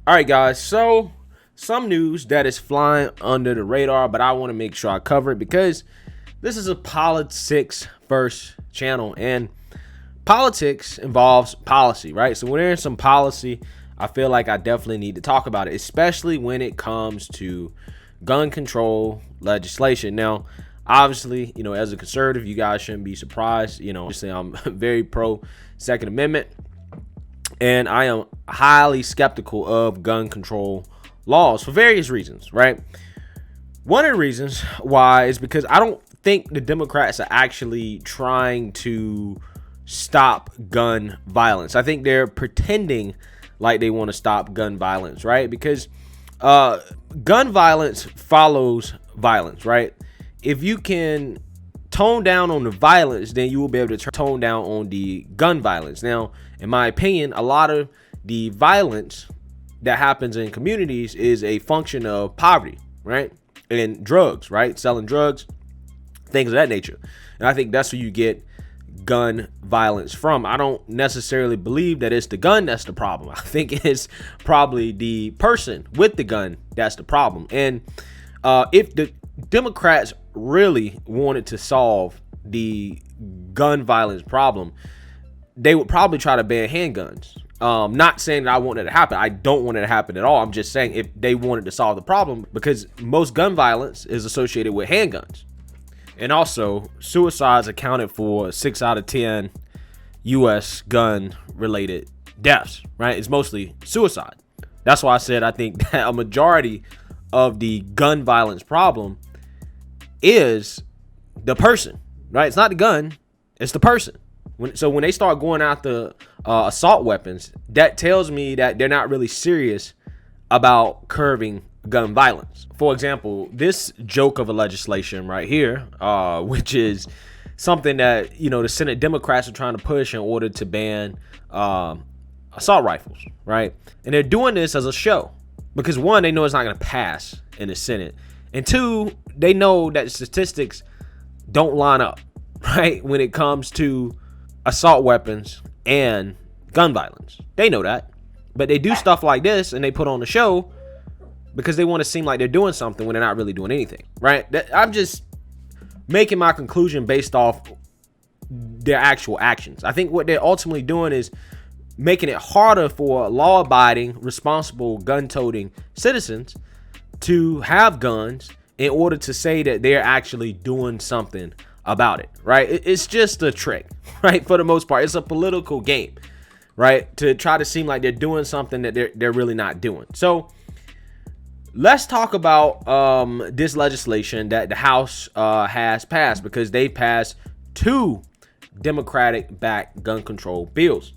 All right, guys. So, some news that is flying under the radar, but I want to make sure I cover it because this is a politics first channel, and politics involves policy, right? So, when there's some policy, I feel like I definitely need to talk about it, especially when it comes to gun control legislation. Now, obviously, as a conservative, you guys shouldn't be surprised. Obviously, I'm very pro Second Amendment, and I am highly skeptical of gun control laws for various reasons, right? One of the reasons why is because I don't think the Democrats are actually trying to stop gun violence. I think they're pretending like they want to stop gun violence, right? Because gun violence follows violence, right? If you can tone down on the violence, then you will be able to tone down on the gun violence. Now, in my opinion, a lot of the violence that happens in communities is a function of poverty, right? And drugs, right? Selling drugs, things of that nature. And I think that's where you get gun violence from. I don't necessarily believe that it's the gun that's the problem. I think it's probably the person with the gun that's the problem. And if the Democrats really wanted to solve the gun violence problem, they would probably try to ban handguns. Not saying that I want it to happen. I don't want it to happen at all. I'm just saying if they wanted to solve the problem, because most gun violence is associated with handguns. And also, suicides accounted for 6 out of 10 U.S. gun-related deaths, right? It's mostly suicide. That's why I said I think that a majority of the gun violence problem is the person, right? It's not the gun, it's the person. So when they start going after assault weapons, that tells me that they're not really serious about curbing gun violence. For example, this joke of a legislation right here, which is something that, the Senate Democrats are trying to push in order to ban assault rifles, right? And they're doing this as a show because, one, they know it's not going to pass in the Senate. And two, they know that statistics don't line up, right? When it comes to assault weapons and gun violence. They know that. But they do stuff like this and they put on the show because they want to seem like they're doing something when they're not really doing anything, right? I'm just making my conclusion based off their actual actions. I think what they're ultimately doing is making it harder for law-abiding, responsible, gun-toting citizens to have guns in order to say that they're actually doing something about it, right? It's just a trick, right? For the most part, it's a political game, right? To try to seem like they're doing something that they're really not doing. So let's talk about this legislation that the House has passed, because they passed 2 Democratic-backed gun control bills.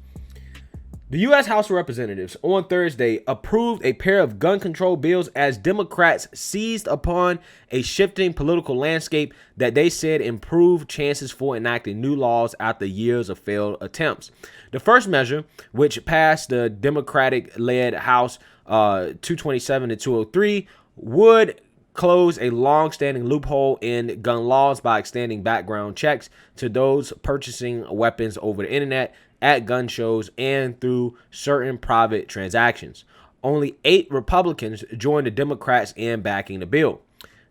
The U.S. House of Representatives on Thursday approved a pair of gun control bills as Democrats seized upon a shifting political landscape that they said improved chances for enacting new laws after years of failed attempts. The first measure, which passed the Democratic-led House 227 to 203, would close a long-standing loophole in gun laws by extending background checks to those purchasing weapons over the internet, at gun shows, and through certain private transactions. Only 8 Republicans joined the Democrats in backing the bill.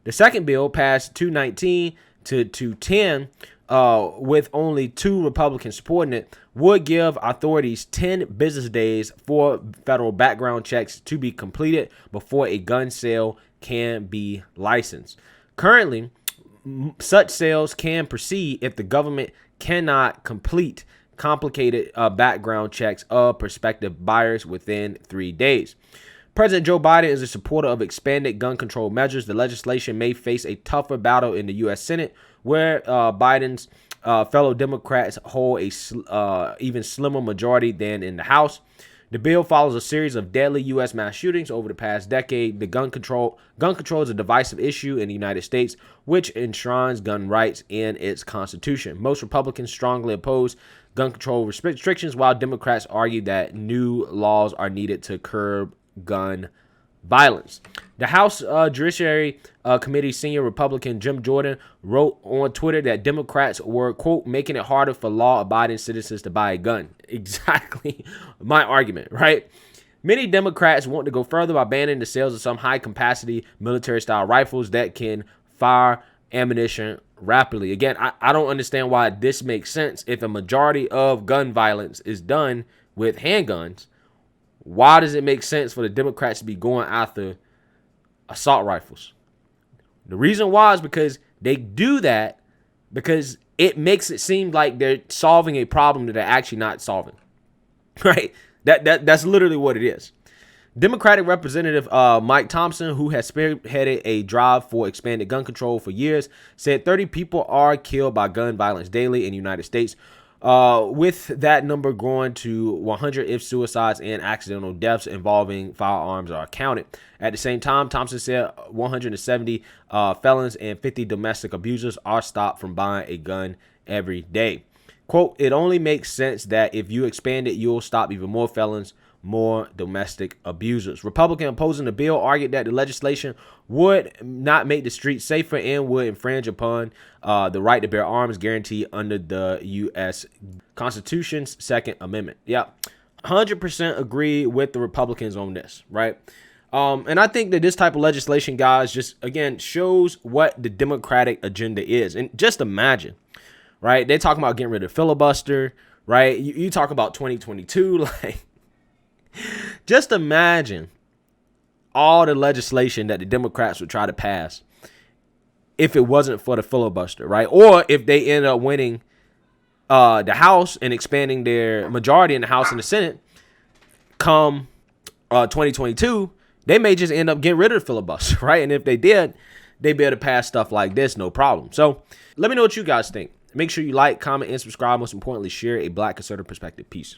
The second bill passed 219 to 210, with only 2 Republicans supporting it, would give authorities 10 business days for federal background checks to be completed before a gun sale can be licensed. Currently, such sales can proceed if the government cannot complete complicated background checks of prospective buyers within 3 days. President Joe Biden is a supporter of expanded gun control measures. The legislation may face a tougher battle in the U.S. Senate, where Biden's fellow Democrats hold a even slimmer majority than in the House. The bill follows a series of deadly U.S. mass shootings over the past decade. The gun control is a divisive issue in the United States, which enshrines gun rights in its Constitution. Most Republicans strongly oppose gun control restrictions, while Democrats argue that new laws are needed to curb gun violence. The House Judiciary Committee senior Republican Jim Jordan wrote on Twitter that Democrats were, quote, making it harder for law-abiding citizens to buy a gun. Exactly my argument, right? Many Democrats want to go further by banning the sales of some high-capacity military-style rifles that can fire ammunition rapidly. Again, I don't understand why this makes sense. If a majority of gun violence is done with handguns, why does it make sense for the Democrats to be going after assault rifles? The reason why is because they do that because it makes it seem like they're solving a problem that they're actually not solving, right? That's literally what it is. Democratic Representative Mike Thompson, who has spearheaded a drive for expanded gun control for years, said 30 people are killed by gun violence daily in the United States, with that number growing to 100 if suicides and accidental deaths involving firearms are counted. At the same time, Thompson said 170 felons and 50 domestic abusers are stopped from buying a gun every day. Quote, it only makes sense that if you expand it, you'll stop even more felons, more domestic abusers. Republican opposing the bill argued that the legislation would not make the streets safer and would infringe upon the right to bear arms guaranteed under the U.S. Constitution's Second Amendment. Yeah, 100% agree with the Republicans on this, right? And I think that this type of legislation, guys, just, again, shows what the Democratic agenda is. And just imagine, right? They're talking about getting rid of filibuster, right? You talk about 2022, like, just imagine all the legislation that the Democrats would try to pass if it wasn't for the filibuster, right? Or if they end up winning the House and expanding their majority in the House and the Senate come 2022, they may just end up getting rid of the filibuster, right? And if they did, they'd be able to pass stuff like this, no problem. So let me know what you guys think. Make sure you like, comment, and subscribe. Most importantly, share a Black conservative perspective. Peace.